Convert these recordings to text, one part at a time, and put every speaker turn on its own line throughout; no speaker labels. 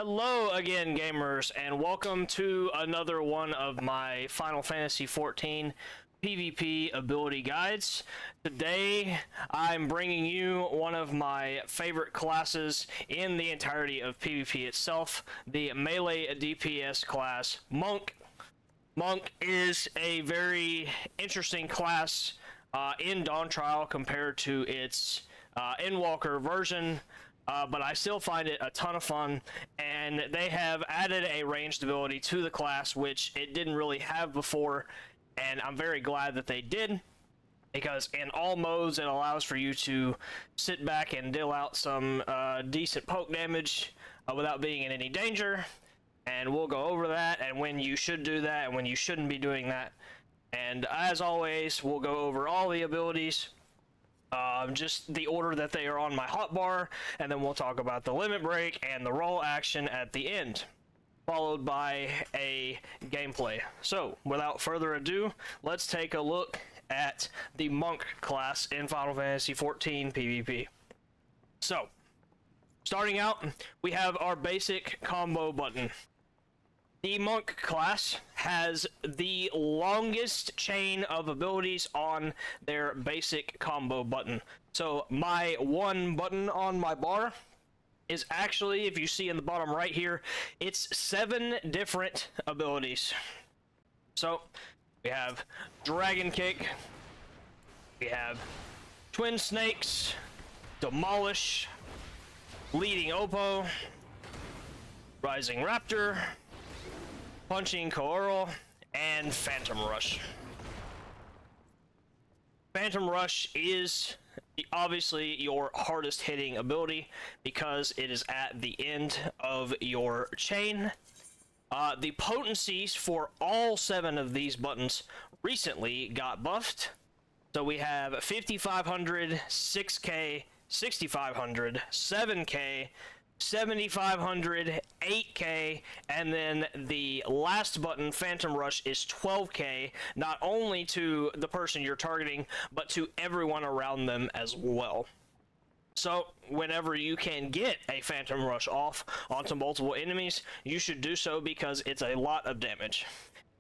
Hello again, gamers, and welcome to another one of my Final Fantasy XIV PvP ability guides. Today, I'm bringing you one of my favorite classes in the entirety of PvP itself, the melee DPS class, Monk. Monk is a very interesting class in Dawn Trial compared to its Endwalker version. But I still find it a ton of fun, and they have added a ranged ability to the class, which it didn't really have before, and I'm very glad that they did, because in all modes it allows for you to sit back and deal out some decent poke damage without being in any danger, and we'll go over that, and when you should do that, and when you shouldn't be doing that, and as always, we'll go over all the abilities, just the order that they are on my hotbar, and then we'll talk about the limit break and the roll action at the end, followed by a gameplay. So, without further ado, let's take a look at the Monk class in Final Fantasy XIV PvP. So, starting out, we have our basic combo button. The Monk class has the longest chain of abilities on their basic combo button. So my one button on my bar is actually, if you see in the bottom right here, it's 7 different abilities. So we have Dragon Kick, we have Twin Snakes, Demolish, Leading Oppo, Rising Raptor, Punching Coeurl, and Phantom Rush. Phantom Rush is obviously your hardest hitting ability because it is at the end of your chain. The potencies for all 7 of these buttons recently got buffed. So we have 5500, 6k, 6500, 7k, 7500, 8k, and then the last button, Phantom Rush, is 12k, not only to the person you're targeting, but to everyone around them as well. So, whenever you can get a Phantom Rush off onto multiple enemies, you should do so because it's a lot of damage.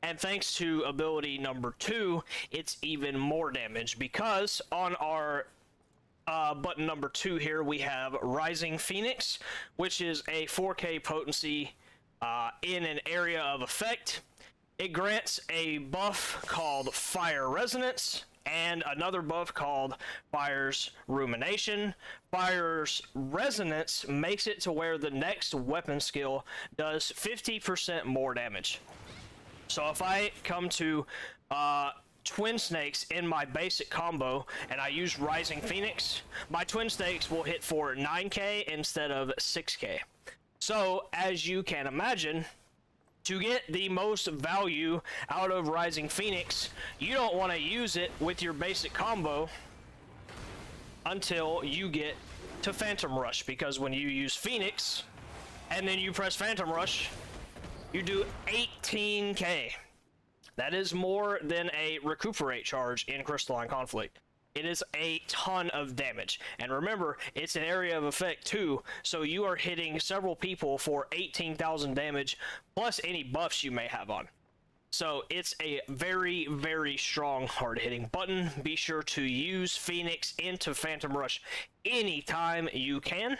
And thanks to ability number 2, it's even more damage because on our button number 2 here, we have Rising Phoenix, which is a 4k potency in an area of effect. It grants a buff called Fire Resonance and another buff called Fire's Rumination. Fire's Resonance makes it to where the next weapon skill does 50% more damage. So if I come to Twin Snakes in my basic combo and I use Rising Phoenix, my Twin Snakes will hit for 9k instead of 6k. So, as you can imagine, to get the most value out of Rising Phoenix, you don't want to use it with your basic combo until you get to Phantom Rush, because when you use Phoenix and then you press Phantom Rush, you do 18k. That is more than a recuperate charge in Crystalline Conflict. It is a ton of damage. And remember, it's an area of effect too, so you are hitting several people for 18,000 damage, plus any buffs you may have on. So it's a very, very strong hard-hitting button. Be sure to use Phoenix into Phantom Rush anytime you can.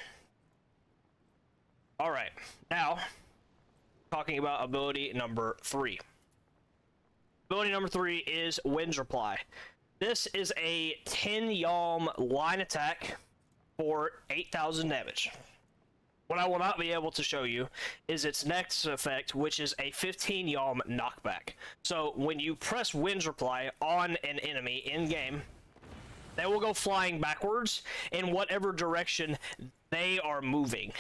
Alright, now, talking about ability number 3. Ability number 3 is Wind's Reply. This is a 10 Yalm line attack for 8,000 damage. What I will not be able to show you is its next effect, which is a 15 Yalm knockback. So when you press Wind's Reply on an enemy in-game, they will go flying backwards in whatever direction they are moving.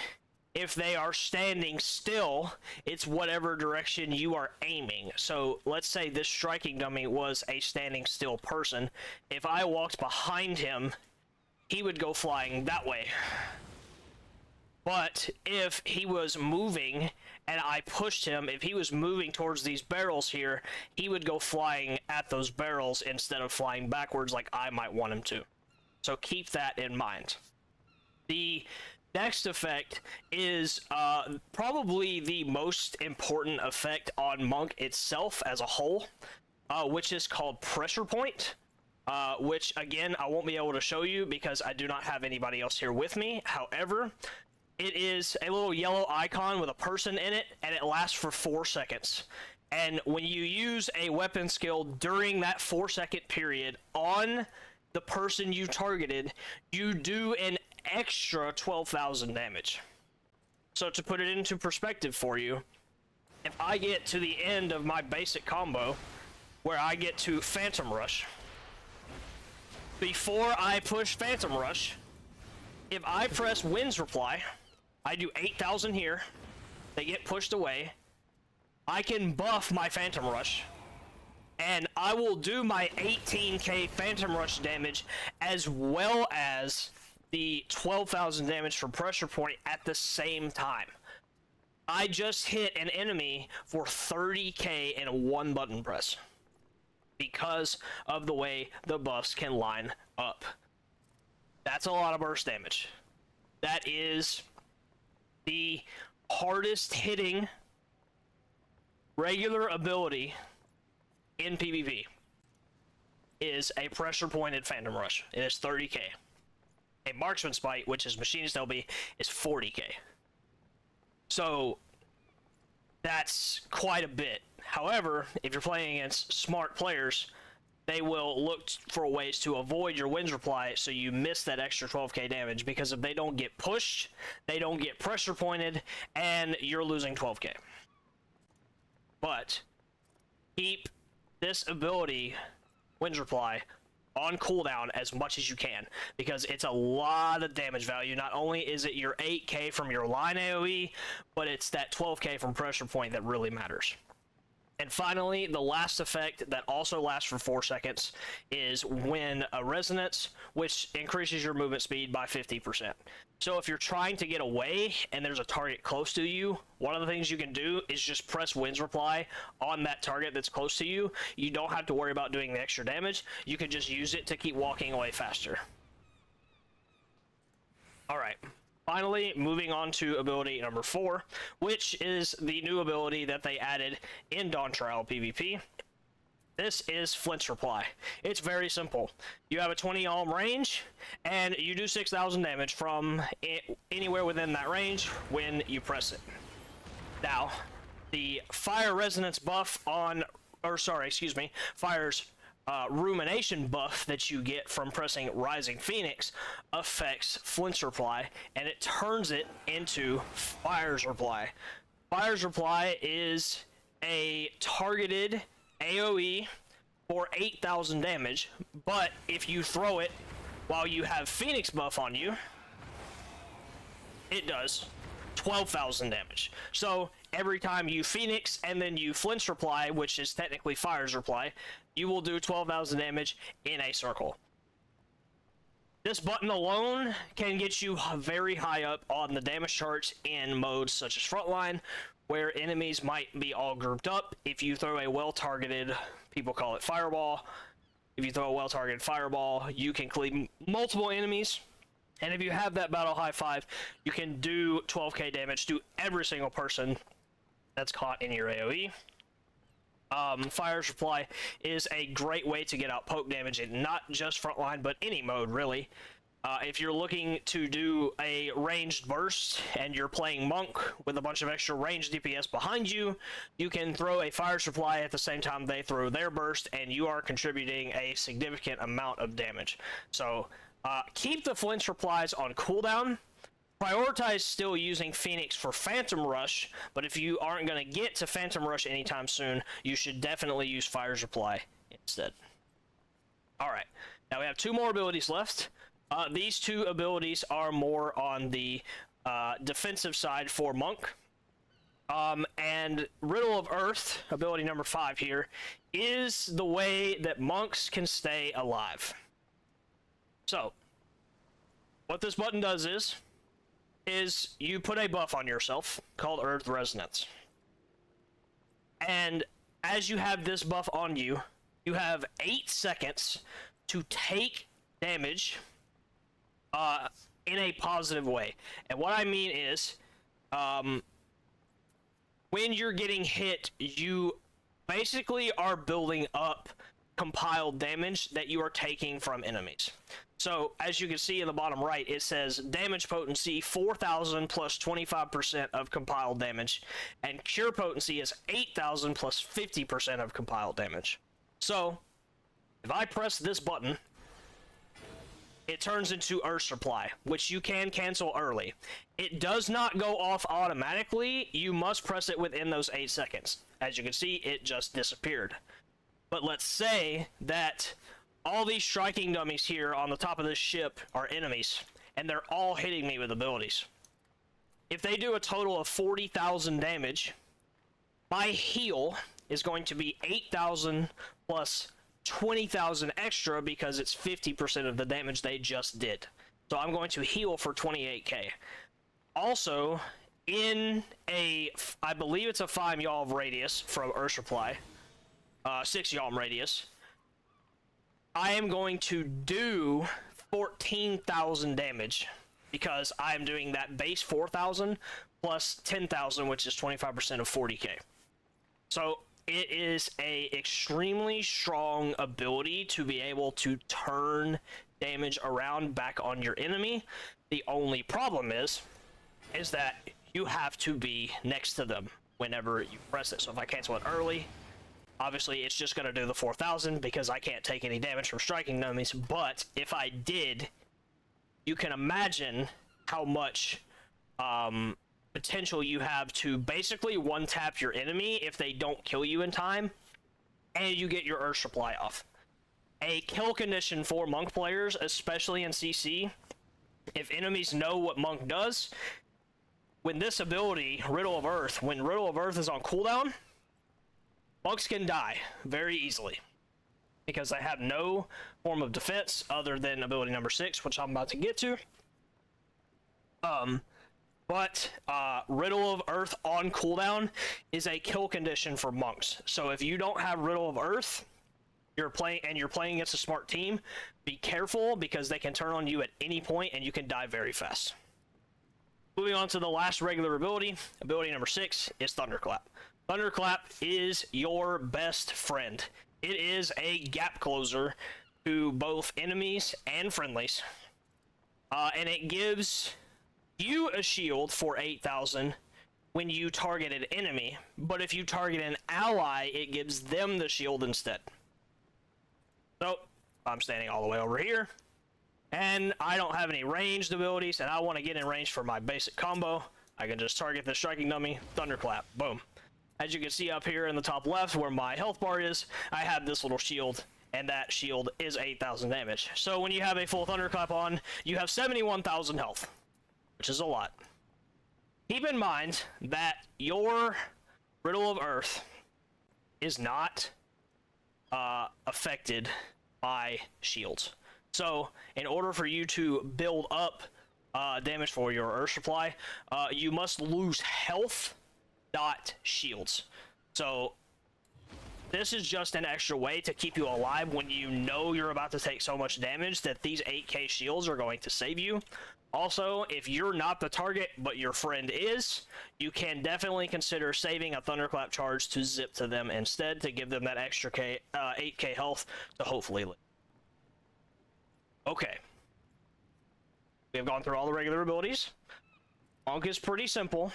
If they are standing still, it's whatever direction you are aiming. So let's say this striking dummy was a standing still person. If I walked behind him, he would go flying that way. But if he was moving and I pushed him, if he was moving towards these barrels here, he would go flying at those barrels instead of flying backwards like I might want him to. So keep that in mind. The Next effect is probably the most important effect on Monk itself as a whole, which is called Pressure Point. Which again I won't be able to show you because I do not have anybody else here with me. However, it is a little yellow icon with a person in it, and it lasts for 4 seconds. And when you use a weapon skill during that 4-second period on the person you targeted, you do an extra 12,000 damage. So to put it into perspective for you, if I get to the end of my basic combo, where I get to Phantom Rush, before I push Phantom Rush, if I press Wind's Reply, I do 8,000 here, they get pushed away, I can buff my Phantom Rush, and I will do my 18k Phantom Rush damage as well as the 12,000 damage from Pressure Point at the same time. I just hit an enemy for 30k in one button press because of the way the buffs can line up. That's a lot of burst damage. That is the hardest hitting regular ability in PvP, is a pressure pointed Phantom Rush. It is 30k. A Marksman's Bite, which is Machinist LB, is 40k. So that's quite a bit. However, if you're playing against smart players, they will look for ways to avoid your Wind's Reply so you miss that extra 12k damage, because if they don't get pushed, they don't get pressure pointed, and you're losing 12k. But keep this ability, Wind's Reply, on cooldown as much as you can, because it's a lot of damage value. Not only is it your 8k from your line AoE, but it's that 12k from pressure point that really matters. And finally, the last effect that also lasts for 4 seconds is when a Resonance, which increases your movement speed by 50%. So if you're trying to get away and there's a target close to you, one of the things you can do is just press Wind's Reply on that target that's close to you. You don't have to worry about doing the extra damage. You can just use it to keep walking away faster. Alright. Finally, moving on to ability number 4, which is the new ability that they added in Dawn Trial PvP. This is Flint's Reply. It's very simple. You have a 20 ohm range, and you do 6,000 damage from anywhere within that range when you press it. Now, the Fire Resonance buff on, Fire's Rumination buff that you get from pressing Rising Phoenix affects Flint's Reply, and it turns it into Fire's Reply. Fire's Reply is a targeted AoE for 8,000 damage, but if you throw it while you have Phoenix buff on you, it does 12,000 damage. So every time you Phoenix and then you Flint's Reply, which is technically Fire's Reply, you will do 12,000 damage in a circle. This button alone can get you very high up on the damage charts in modes such as Frontline, where enemies might be all grouped up. If you throw a well-targeted, people call it fireball, if you throw a well-targeted fireball, you can cleave multiple enemies. And if you have that battle high 5, you can do 12k damage to every single person that's caught in your AoE. Fire's Reply is a great way to get out poke damage in not just Frontline, but any mode, really. If you're looking to do a ranged burst and you're playing Monk with a bunch of extra ranged DPS behind you, you can throw a Fire's Reply at the same time they throw their burst, and you are contributing a significant amount of damage. So keep the Flint's Replies on cooldown. Prioritize still using Phoenix for Phantom Rush, but if you aren't going to get to Phantom Rush anytime soon, you should definitely use Fire's Reply instead. Alright, now we have 2 more abilities left. These 2 abilities are more on the defensive side for Monk. And Riddle of Earth, ability number 5 here, is the way that monks can stay alive. So, what this button does is you put a buff on yourself called Earth Resonance. And as you have this buff on you, you have 8 seconds to take damage in a positive way. And what I mean is, when you're getting hit, you basically are building up compiled damage that you are taking from enemies. So as you can see in the bottom right, it says damage potency 4,000 plus 25% of compiled damage, and cure potency is 8,000 plus 50% of compiled damage. So if I press this button, it turns into Earth Supply, which you can cancel early. It does not go off automatically. You must press it within those 8 seconds. As you can see, it just disappeared. But let's say that all these striking dummies here on the top of this ship are enemies, and they're all hitting me with abilities. If they do a total of 40,000 damage, my heal is going to be 8,000 plus 20,000 extra because it's 50% of the damage they just did. So I'm going to heal for 28k. Also, in a, I believe it's a 5 yalm radius from Earth Supply, 6 yalm radius, I am going to do 14,000 damage because I am doing that base 4,000 plus 10,000, which is 25% of 40k. So it is a extremely strong ability to be able to turn damage around back on your enemy. The only problem is that you have to be next to them whenever you press it. So if I cancel it early, obviously it's just going to do the 4,000 because I can't take any damage from striking enemies. But if I did, you can imagine how much potential you have to basically one-tap your enemy if they don't kill you in time, and you get your Earth Supply off. A kill condition for Monk players, especially in CC, if enemies know what Monk does, when this ability, Riddle of Earth, when Riddle of Earth is on cooldown, Monks can die very easily because they have no form of defense other than ability number 6, which I'm about to get to. But Riddle of Earth on cooldown is a kill condition for Monks. So if you don't have Riddle of Earth, you're playing against a smart team, be careful because they can turn on you at any point and you can die very fast. Moving on to the last regular ability, ability number 6 is Thunderclap. Thunderclap is your best friend. It is a gap closer to both enemies and friendlies. And it gives you a shield for 8,000 when you target an enemy, but if you target an ally, it gives them the shield instead. So, I'm standing all the way over here, and I don't have any ranged abilities, and I want to get in range for my basic combo. I can just target the striking dummy, Thunderclap, boom. As you can see up here in the top left where my health bar is, I have this little shield, and that shield is 8,000 damage. So when you have a full Thunderclap on, you have 71,000 health, which is a lot. Keep in mind that your Riddle of Earth is not affected by shields. So in order for you to build up damage for your Earth Supply, you must lose health, not shields. So this is just an extra way to keep you alive when you know you're about to take so much damage that these 8k shields are going to save you. Also, if you're not the target, but your friend is, you can definitely consider saving a Thunderclap charge to zip to them instead to give them that extra 8k health to hopefully live. Okay. We have gone through all the regular abilities. Monk is pretty simple.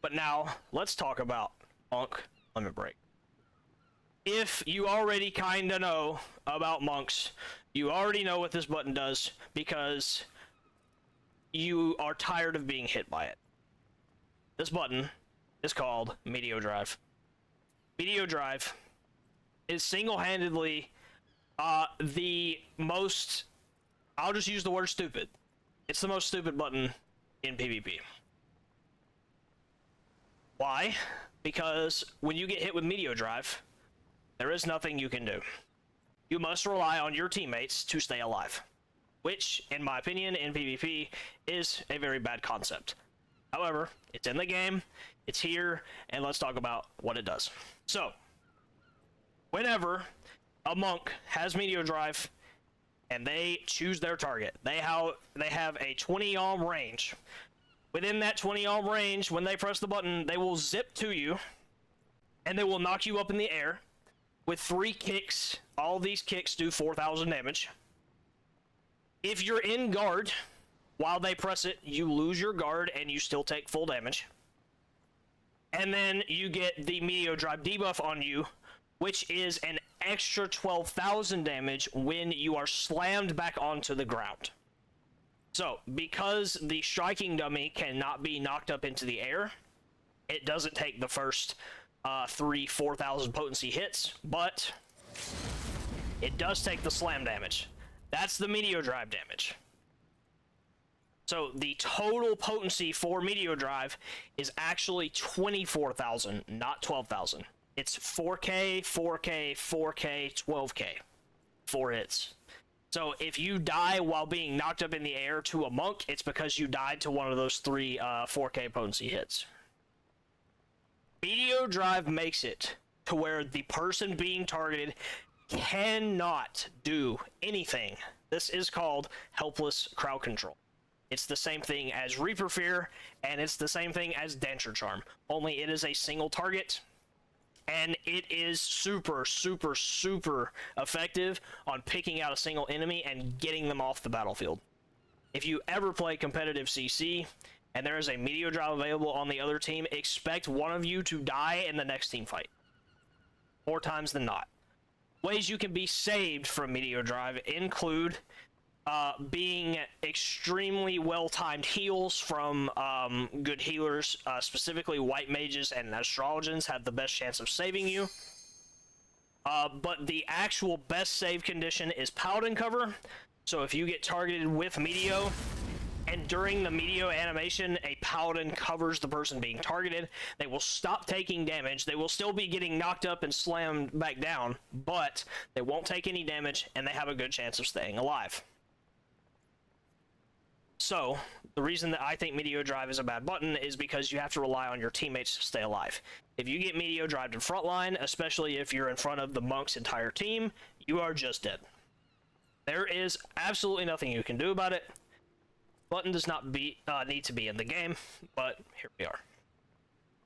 But now, let's talk about Monk Limit Break. If you already kinda know about Monks, you already know what this button does because you are tired of being hit by it. This button is called Meteor Drive. Meteor Drive is single-handedly the most, I'll just use the word stupid. It's the most stupid button in PvP. Why? Because when you get hit with Meteor Drive, there is nothing you can do. You must rely on your teammates to stay alive, which, in my opinion, in PvP, is a very bad concept. However, it's in the game, it's here, and let's talk about what it does. So, whenever a monk has Meteor Drive, and they choose their target. They have a 20 ohm range. Within that 20 ohm range, when they press the button, they will zip to you, and they will knock you up in the air with 3 kicks. All these kicks do 4,000 damage. If you're in guard while they press it, you lose your guard and you still take full damage. And then you get the Meteor Drive debuff on you, which is an extra 12,000 damage when you are slammed back onto the ground. So, because the striking dummy cannot be knocked up into the air, it doesn't take the first 4,000 potency hits, but it does take the slam damage. That's the Meteor Drive damage. So the total potency for Meteor Drive is actually 24,000, not 12,000. It's 4K, 4K, 4K, 12K. 4 hits. So if you die while being knocked up in the air to a monk, it's because you died to one of those 3 4K potency hits. Meteor Drive makes it to where the person being targeted cannot do anything. This is called helpless crowd control. It's the same thing as Reaper Fear, and it's the same thing as Dancer Charm. Only it is a single target, and it is super, super, super effective on picking out a single enemy and getting them off the battlefield. If you ever play competitive CC, and there is a Meteor Drive available on the other team, expect one of you to die in the next team fight. More times than not. Ways you can be saved from Meteor Drive include being extremely well-timed heals from good healers, specifically white mages and astrologans have the best chance of saving you. But the actual best save condition is Paladin cover. So if you get targeted with Meteo, and during the Meteo animation, a Paladin covers the person being targeted, they will stop taking damage. They will still be getting knocked up and slammed back down, but they won't take any damage, and they have a good chance of staying alive. So, the reason that I think Meteor Drive is a bad button is because you have to rely on your teammates to stay alive. If you get Meteor Drive to Frontline, especially if you're in front of the monk's entire team, you are just dead. There is absolutely nothing you can do about it. Button does not need to be in the game, but here we are.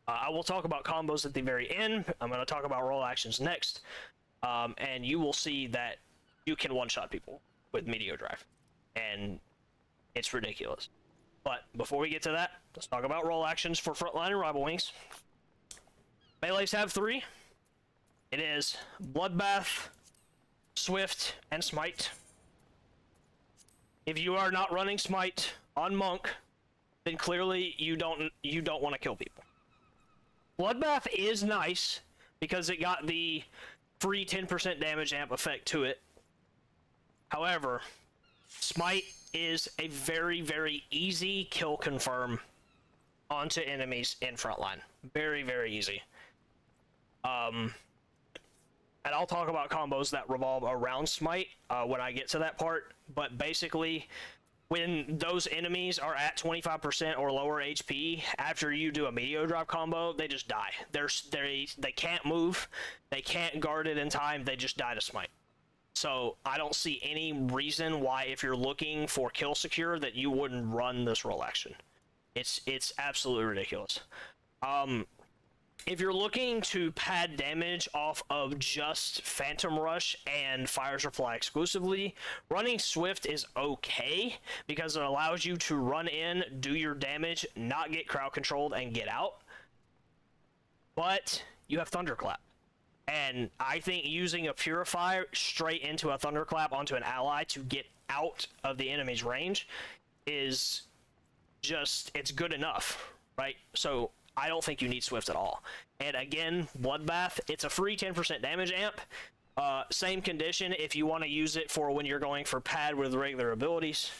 I will talk about combos at the very end. I'm going to talk about role actions next, and you will see that you can one-shot people with Meteor Drive, and it's ridiculous. But before we get to that, let's talk about role actions for Frontline and Rival Wings. Melees have 3. It is Bloodbath, Swift, and Smite. If you are not running Smite on Monk, then clearly you don't want to kill people. Bloodbath is nice because it got the free 10% damage amp effect to it. However, Smite is a very, very easy kill confirm onto enemies in Frontline. Very, very easy. And I'll talk about combos that revolve around Smite when I get to that part, but basically, when those enemies are at 25% or lower HP, after you do a Meteor Drive combo, they just die. They can't move, they can't guard it in time, they just die to Smite. So I don't see any reason why, if you're looking for kill secure, that you wouldn't run this role action. It's absolutely ridiculous. If you're looking to pad damage off of just Phantom Rush and Fire's Reply exclusively, running Swift is okay because it allows you to run in, do your damage, not get crowd controlled, and get out. But you have Thunderclap. And I think using a Purify straight into a Thunderclap onto an ally to get out of the enemy's range is just, it's good enough, right? So I don't think you need Swift at all. And again, Bloodbath, it's a free 10% damage amp. Same condition if you want to use it for when you're going for pad with regular abilities.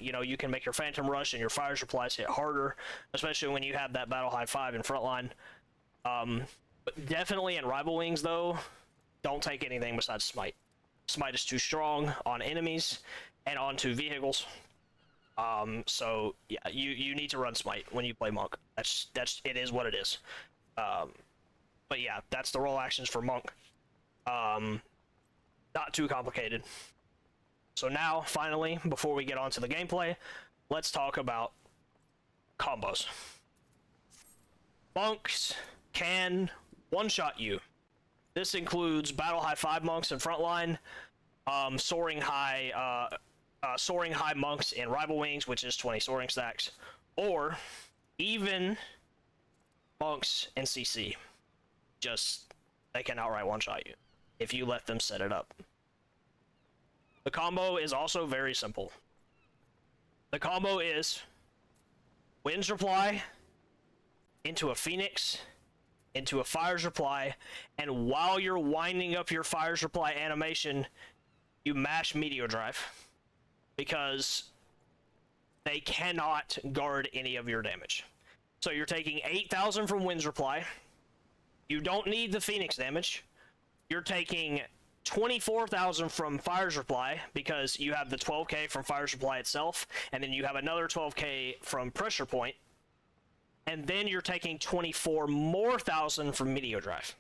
You know, you can make your Phantom Rush and your Fire's Replies hit harder, especially when you have that Battle High 5 in Frontline. But definitely in Rival Wings, though, don't take anything besides Smite. Smite is too strong on enemies and onto vehicles. So yeah, you need to run Smite when you play Monk. It is what it is. But yeah, that's the role actions for Monk. Not too complicated. So now, finally, before we get on to the gameplay, let's talk about combos. Monks can one-shot you. This includes Battle High 5 monks in Frontline, soaring high monks in Rival Wings, which is 20 soaring stacks, or even monks in CC. Just, they can outright one-shot you if you let them set it up. The combo is also very simple. The combo is Wind's Reply into a Phoenix, into a Fire's Reply, and while you're winding up your Fire's Reply animation, you mash Meteor Drive, because they cannot guard any of your damage. So you're taking 8,000 from Wind's Reply. You don't need the Phoenix damage. You're taking 24,000 from Fire's Reply because you have the 12k from Fire's Reply itself, and then you have another 12k from Pressure Point, and then you're taking 24 more thousand from Meteor Drive.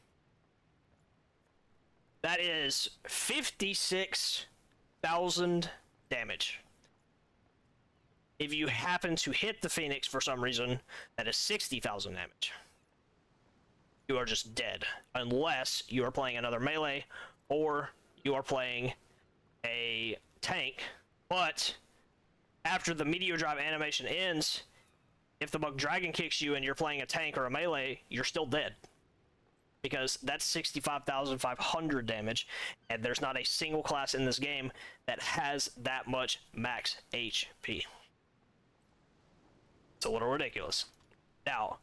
That is 56,000 damage. If you happen to hit the Phoenix for some reason, that is 60,000 damage. You are just dead, unless you are playing another melee, or you are playing a tank. But after the Meteor Drive animation ends, if the Bug Dragon kicks you and you're playing a tank or a melee, you're still dead. Because that's 65,500 damage, and there's not a single class in this game that has that much max HP. It's a little ridiculous. Now,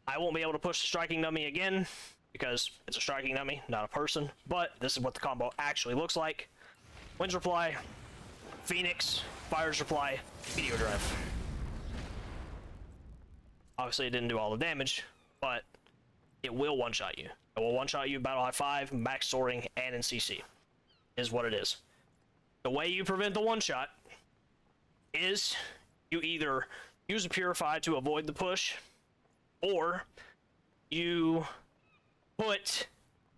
I won't be able to push the striking dummy again, because it's a striking dummy, not a person, but this is what the combo actually looks like. Wind's Reply, Phoenix, Fire's Reply, Meteor Drive. Obviously it didn't do all the damage, but it will one-shot you. It will one-shot you Battle High 5, max soaring, and in CC, is what it is. The way you prevent the one-shot is you either use a Purify to avoid the push, or you put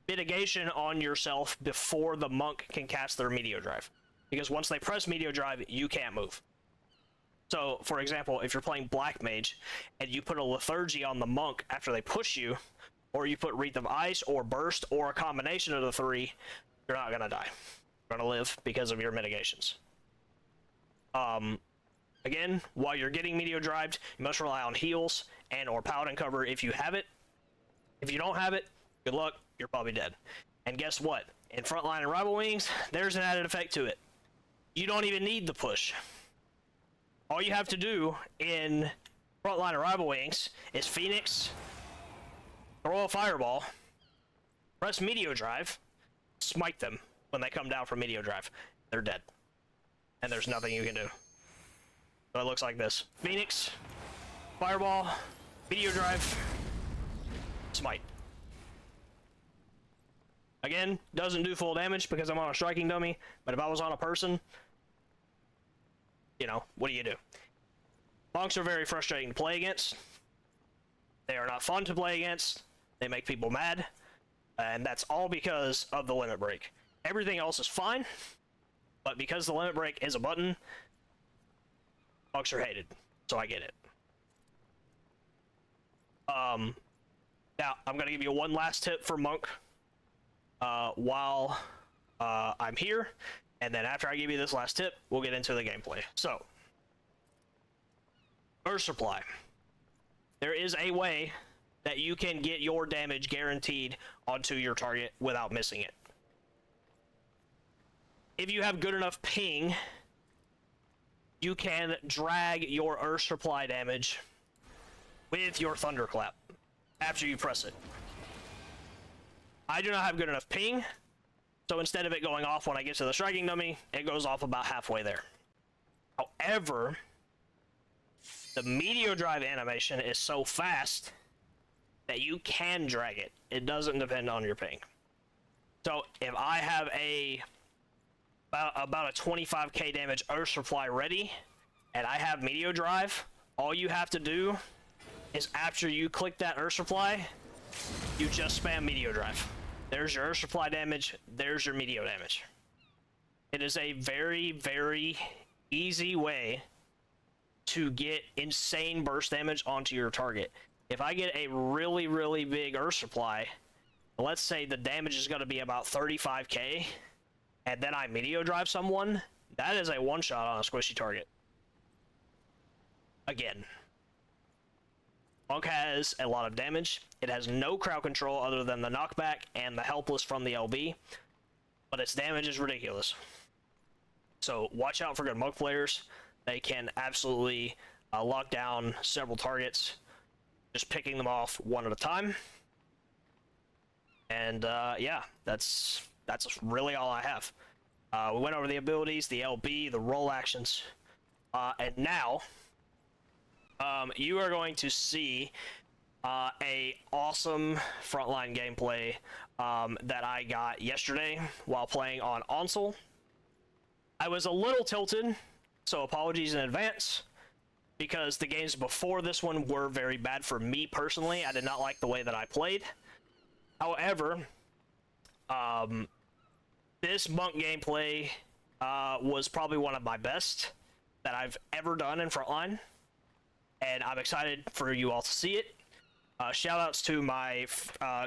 mitigation on yourself before the monk can cast their Meteor Drive. Because once they press Meteor Drive, you can't move. So, for example, if you're playing Black Mage, and you put a Lethargy on the monk after they push you, or you put Wreath of Ice, or Burst, or a combination of the three, you're not gonna die. You're gonna live because of your mitigations. Again, while you're getting Meteor Drived, you must rely on heals and or Paladin cover if you have it. If you don't have it, good luck, you're probably dead. And guess what? In Frontline and Rival Wings, there's an added effect to it. You don't even need the push. All you have to do in Frontline and Rival Wings is Phoenix, throw a Fireball, press Meteor Drive, smite them when they come down from Meteor Drive. They're dead. And there's nothing you can do. So it looks like this. Phoenix, Fireball, Meteor Drive, smite. Again, doesn't do full damage because I'm on a striking dummy, but if I was on a person, you know, what do you do? Monks are very frustrating to play against. They are not fun to play against. They make people mad, and that's all because of the limit break. Everything else is fine, but because the limit break is a button, monks are hated, so I get it. Now, I'm going to give you one last tip for monk while I'm here, and then after I give you this last tip, we'll get into the gameplay. So, Earth Supply. There is a way that you can get your damage guaranteed onto your target without missing it. If you have good enough ping, you can drag your Earth Supply damage with your Thunderclap after you press it. I do not have good enough ping, so instead of it going off when I get to the striking dummy, it goes off about halfway there. However, the Meteor Drive animation is so fast that you can drag it. It doesn't depend on your ping. So if I have about a 25k damage Earth Supply ready, and I have Meteor Drive, all you have to do is after you click that Earth Supply, you just spam Meteor Drive. There's your Earth Supply damage, there's your Meteor damage. It is a very, very easy way to get insane burst damage onto your target. If I get a really, really big Earth supply, let's say the damage is going to be about 35k, and then I Meteor Drive someone, that is a one-shot on a squishy target. Again, Monk has a lot of damage. It has no crowd control other than the knockback and the helpless from the LB, but its damage is ridiculous. So watch out for good Monk players. They can absolutely lock down several targets, just picking them off one at a time. And yeah, that's really all I have. We went over the abilities, the LB, the roll actions, and now you are going to see a awesome Frontline gameplay that I got yesterday while playing on Onsel. I was a little tilted, so apologies in advance, because the games before this one were very bad for me personally. I did not like the way that I played. However, this Monk gameplay was probably one of my best that I've ever done in Frontline, and I'm excited for you all to see it. Shout outs to my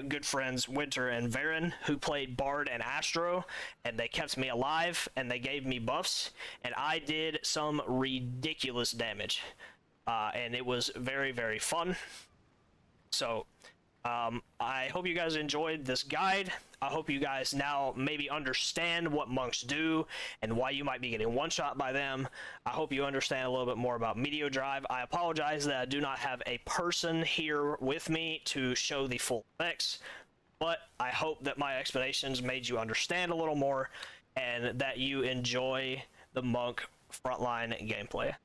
good friends Winter and Varen, who played Bard and Astro, and they kept me alive and they gave me buffs, and I did some ridiculous damage, and it was very, very fun. So I hope you guys enjoyed this guide. I hope you guys now maybe understand what monks do and why you might be getting one-shot by them. I hope you understand a little bit more about Meteor Drive. I apologize that I do not have a person here with me to show the full effects, but I hope that my explanations made you understand a little more and that you enjoy the Monk Frontline gameplay.